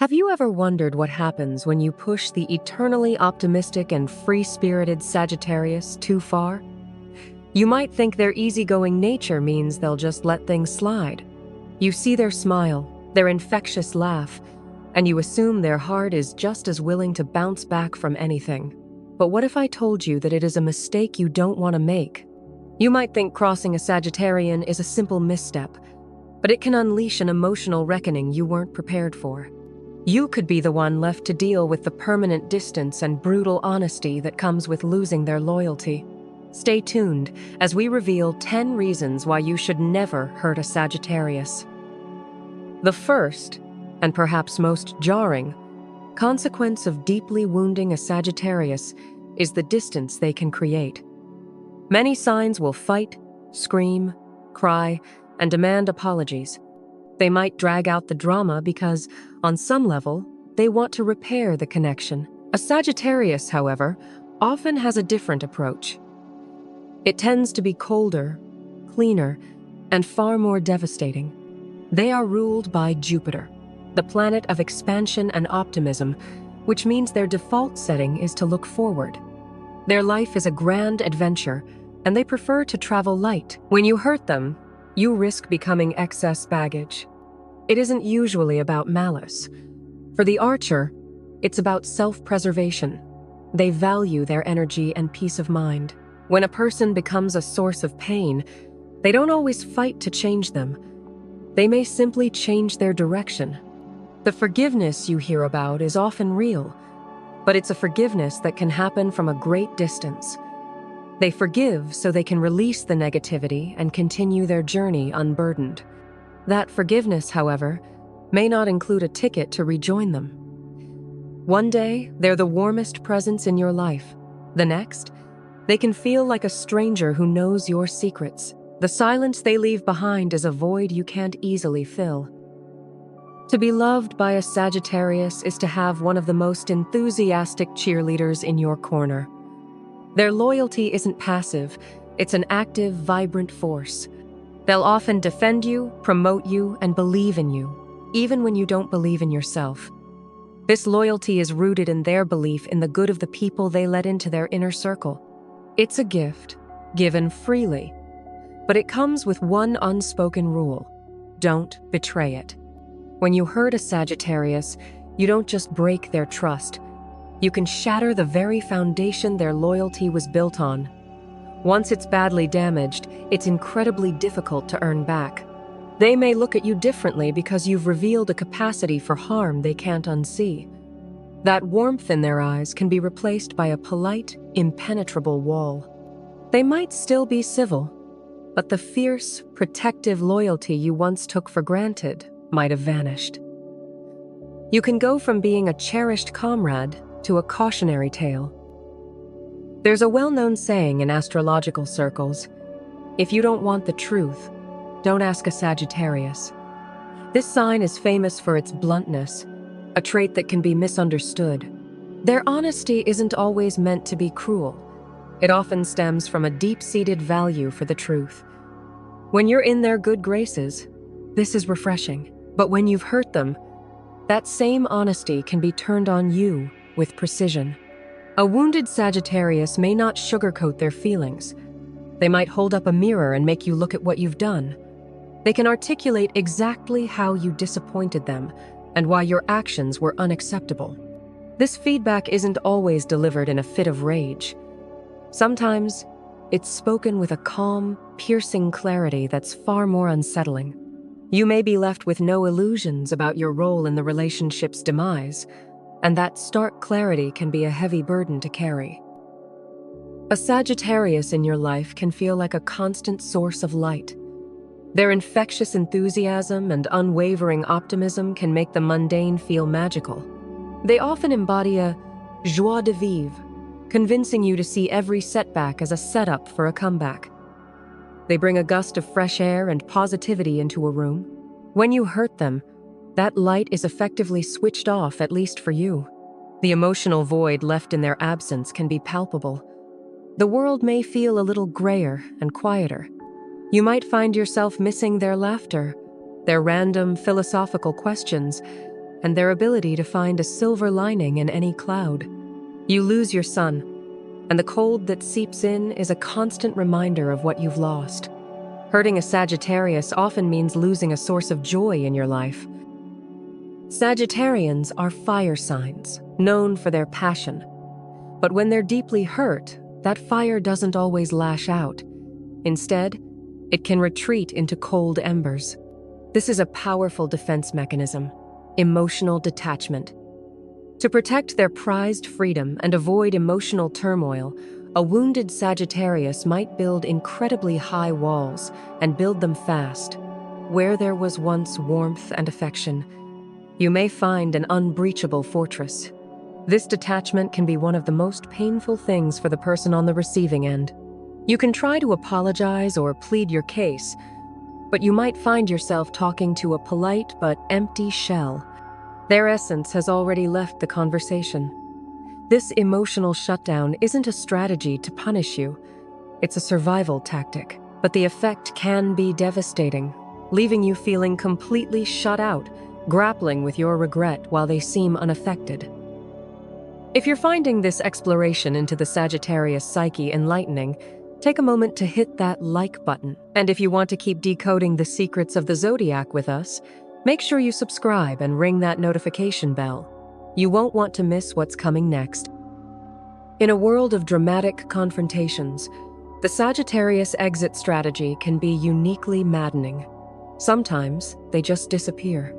Have you ever wondered what happens when you push the eternally optimistic and free-spirited Sagittarius too far? You might think their easygoing nature means they'll just let things slide. You see their smile, their infectious laugh, and you assume their heart is just as willing to bounce back from anything. But what if I told you that it is a mistake you don't want to make? You might think crossing a Sagittarian is a simple misstep, but it can unleash an emotional reckoning you weren't prepared for. You could be the one left to deal with the permanent distance and brutal honesty that comes with losing their loyalty. Stay tuned as we reveal 10 reasons why you should never hurt a Sagittarius. The first, and perhaps most jarring, consequence of deeply wounding a Sagittarius is the distance they can create. Many signs will fight, scream, cry, and demand apologies. They might drag out the drama because, on some level, they want to repair the connection. A Sagittarius, however, often has a different approach. It tends to be colder, cleaner, and far more devastating. They are ruled by Jupiter, the planet of expansion and optimism, which means their default setting is to look forward. Their life is a grand adventure, and they prefer to travel light. When you hurt them, you risk becoming excess baggage. It isn't usually about malice. For the Archer, it's about self-preservation. They value their energy and peace of mind. When a person becomes a source of pain, they don't always fight to change them. They may simply change their direction. The forgiveness you hear about is often real, but it's a forgiveness that can happen from a great distance. They forgive so they can release the negativity and continue their journey unburdened. That forgiveness, however, may not include a ticket to rejoin them. One day, they're the warmest presence in your life. The next, they can feel like a stranger who knows your secrets. The silence they leave behind is a void you can't easily fill. To be loved by a Sagittarius is to have one of the most enthusiastic cheerleaders in your corner. Their loyalty isn't passive, it's an active, vibrant force. They'll often defend you, promote you, and believe in you, even when you don't believe in yourself. This loyalty is rooted in their belief in the good of the people they let into their inner circle. It's a gift, given freely, but it comes with one unspoken rule: don't betray it. When you hurt a Sagittarius, you don't just break their trust. You can shatter the very foundation their loyalty was built on. Once it's badly damaged, it's incredibly difficult to earn back. They may look at you differently because you've revealed a capacity for harm they can't unsee. That warmth in their eyes can be replaced by a polite, impenetrable wall. They might still be civil, but the fierce, protective loyalty you once took for granted might have vanished. You can go from being a cherished comrade to a cautionary tale. There's a well-known saying in astrological circles: if you don't want the truth, don't ask a Sagittarius. This sign is famous for its bluntness, a trait that can be misunderstood. Their honesty isn't always meant to be cruel. It often stems from a deep-seated value for the truth. When you're in their good graces, this is refreshing. But when you've hurt them, that same honesty can be turned on you with precision. A wounded Sagittarius may not sugarcoat their feelings. They might hold up a mirror and make you look at what you've done. They can articulate exactly how you disappointed them and why your actions were unacceptable. This feedback isn't always delivered in a fit of rage. Sometimes, it's spoken with a calm, piercing clarity that's far more unsettling. You may be left with no illusions about your role in the relationship's demise, and that stark clarity can be a heavy burden to carry. A Sagittarius in your life can feel like a constant source of light. Their infectious enthusiasm and unwavering optimism can make the mundane feel magical. They often embody a joie de vivre, convincing you to see every setback as a setup for a comeback. They bring a gust of fresh air and positivity into a room. When you hurt them, that light is effectively switched off, at least for you. The emotional void left in their absence can be palpable. The world may feel a little grayer and quieter. You might find yourself missing their laughter, their random philosophical questions, and their ability to find a silver lining in any cloud. You lose your sun, and the cold that seeps in is a constant reminder of what you've lost. Hurting a Sagittarius often means losing a source of joy in your life. Sagittarians are fire signs, known for their passion. But when they're deeply hurt, that fire doesn't always lash out. Instead, it can retreat into cold embers. This is a powerful defense mechanism, emotional detachment. To protect their prized freedom and avoid emotional turmoil, a wounded Sagittarius might build incredibly high walls and build them fast. Where there was once warmth and affection, you may find an unbreachable fortress. This detachment can be one of the most painful things for the person on the receiving end. You can try to apologize or plead your case, but you might find yourself talking to a polite but empty shell. Their essence has already left the conversation. This emotional shutdown isn't a strategy to punish you. It's a survival tactic, but the effect can be devastating, leaving you feeling completely shut out, grappling with your regret while they seem unaffected. If you're finding this exploration into the Sagittarius psyche enlightening, take a moment to hit that like button. And if you want to keep decoding the secrets of the Zodiac with us, make sure you subscribe and ring that notification bell. You won't want to miss what's coming next. In a world of dramatic confrontations, the Sagittarius exit strategy can be uniquely maddening. Sometimes they just disappear.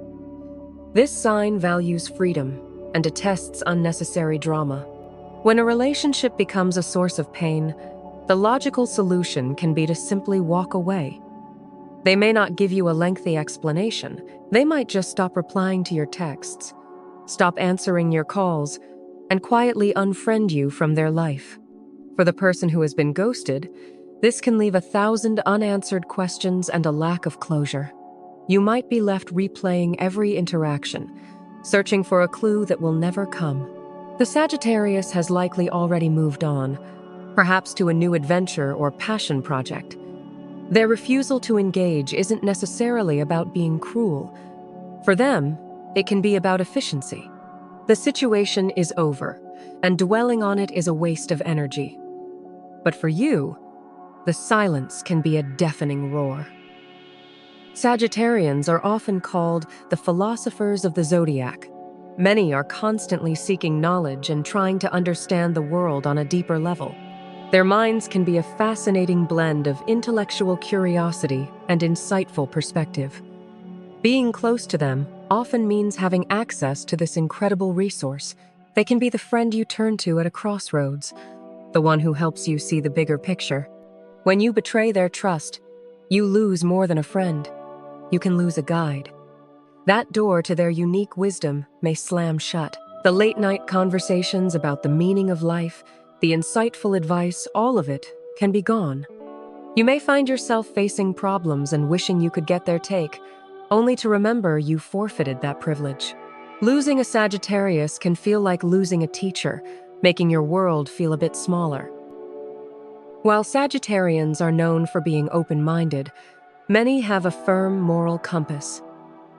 This sign values freedom and detests unnecessary drama. When a relationship becomes a source of pain, the logical solution can be to simply walk away. They may not give you a lengthy explanation. They might just stop replying to your texts, stop answering your calls, and quietly unfriend you from their life. For the person who has been ghosted, this can leave 1,000 unanswered questions and a lack of closure. You might be left replaying every interaction, searching for a clue that will never come. The Sagittarius has likely already moved on, perhaps to a new adventure or passion project. Their refusal to engage isn't necessarily about being cruel. For them, it can be about efficiency. The situation is over, and dwelling on it is a waste of energy. But for you, the silence can be a deafening roar. Sagittarians are often called the philosophers of the Zodiac. Many are constantly seeking knowledge and trying to understand the world on a deeper level. Their minds can be a fascinating blend of intellectual curiosity and insightful perspective. Being close to them often means having access to this incredible resource. They can be the friend you turn to at a crossroads, the one who helps you see the bigger picture. When you betray their trust, you lose more than a friend. You can lose a guide. That door to their unique wisdom may slam shut. The late-night conversations about the meaning of life, the insightful advice, all of it can be gone. You may find yourself facing problems and wishing you could get their take, only to remember you forfeited that privilege. Losing a Sagittarius can feel like losing a teacher, making your world feel a bit smaller. While Sagittarians are known for being open-minded, many have a firm moral compass.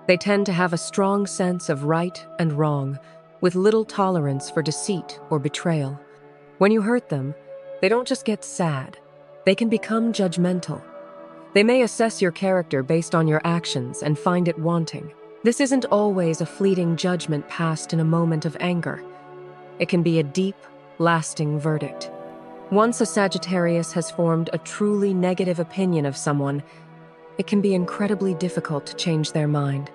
They tend to have a strong sense of right and wrong, with little tolerance for deceit or betrayal. When you hurt them, they don't just get sad, they can become judgmental. They may assess your character based on your actions and find it wanting. This isn't always a fleeting judgment passed in a moment of anger. It can be a deep, lasting verdict. Once a Sagittarius has formed a truly negative opinion of someone, it can be incredibly difficult to change their mind.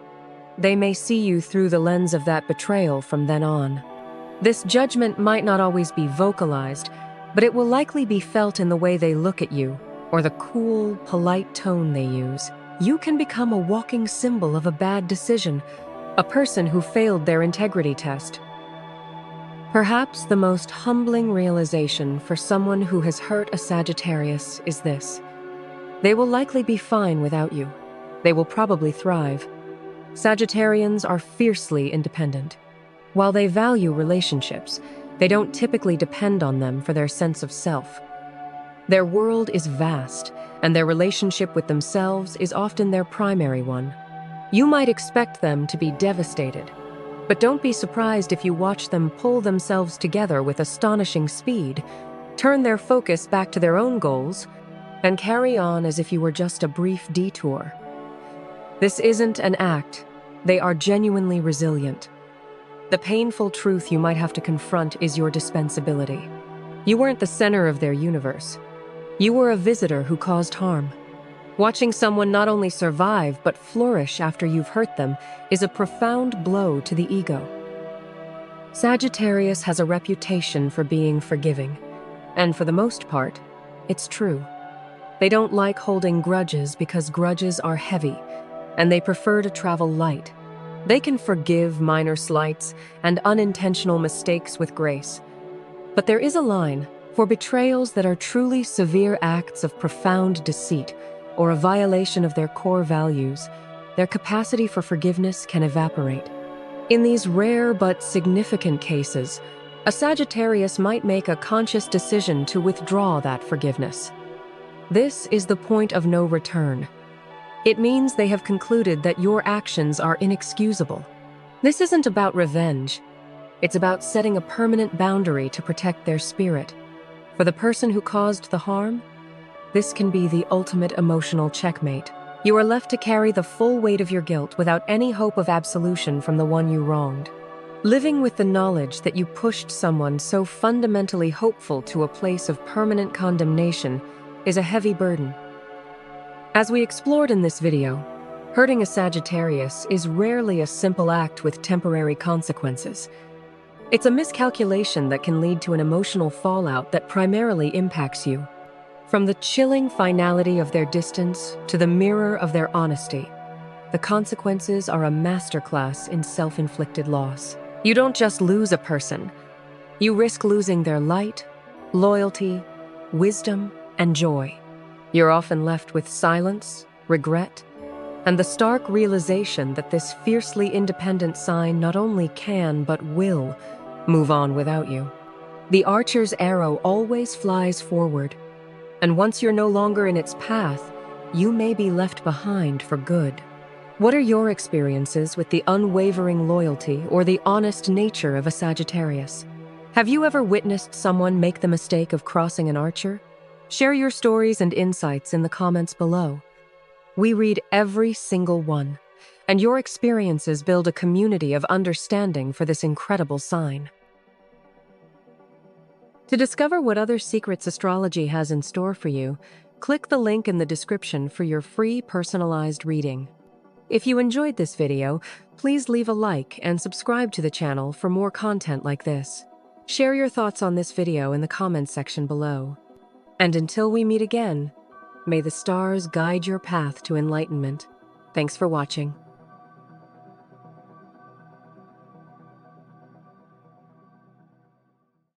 They may see you through the lens of that betrayal from then on. This judgment might not always be vocalized, but it will likely be felt in the way they look at you, or the cool, polite tone they use. You can become a walking symbol of a bad decision, a person who failed their integrity test. Perhaps the most humbling realization for someone who has hurt a Sagittarius is this: they will likely be fine without you. They will probably thrive. Sagittarians are fiercely independent. While they value relationships, they don't typically depend on them for their sense of self. Their world is vast, and their relationship with themselves is often their primary one. You might expect them to be devastated, But don't be surprised if you watch them pull themselves together with astonishing speed, turn their focus back to their own goals, and carry on as if you were just a brief detour. This isn't an act. They are genuinely resilient. The painful truth you might have to confront is your dispensability. You weren't the center of their universe. You were a visitor who caused harm. Watching someone not only survive but flourish after you've hurt them is a profound blow to the ego. Sagittarius has a reputation for being forgiving, and for the most part, it's true. They don't like holding grudges because grudges are heavy, and they prefer to travel light. They can forgive minor slights and unintentional mistakes with grace. But there is a line for betrayals that are truly severe acts of profound deceit or a violation of their core values. Their capacity for forgiveness can evaporate. In these rare but significant cases, a Sagittarius might make a conscious decision to withdraw that forgiveness. This is the point of no return. It means they have concluded that your actions are inexcusable. This isn't about revenge. It's about setting a permanent boundary to protect their spirit. For the person who caused the harm, this can be the ultimate emotional checkmate. You are left to carry the full weight of your guilt without any hope of absolution from the one you wronged. Living with the knowledge that you pushed someone so fundamentally hopeful to a place of permanent condemnation is a heavy burden. As we explored in this video, hurting a Sagittarius is rarely a simple act with temporary consequences. It's a miscalculation that can lead to an emotional fallout that primarily impacts you. From the chilling finality of their distance to the mirror of their honesty, the consequences are a masterclass in self-inflicted loss. You don't just lose a person, you risk losing their light, loyalty, wisdom, and joy. You're often left with silence, regret, and the stark realization that this fiercely independent sign not only can but will move on without you. The archer's arrow always flies forward, and once you're no longer in its path, you may be left behind for good. What are your experiences with the unwavering loyalty or the honest nature of a Sagittarius? Have you ever witnessed someone make the mistake of crossing an archer? Share your stories and insights in the comments below. We read every single one, and your experiences build a community of understanding for this incredible sign. To discover what other secrets astrology has in store for you, click the link in the description for your free personalized reading. If you enjoyed this video, please leave a like and subscribe to the channel for more content like this. Share your thoughts on this video in the comments section below. And until we meet again, may the stars guide your path to enlightenment. Thanks for watching.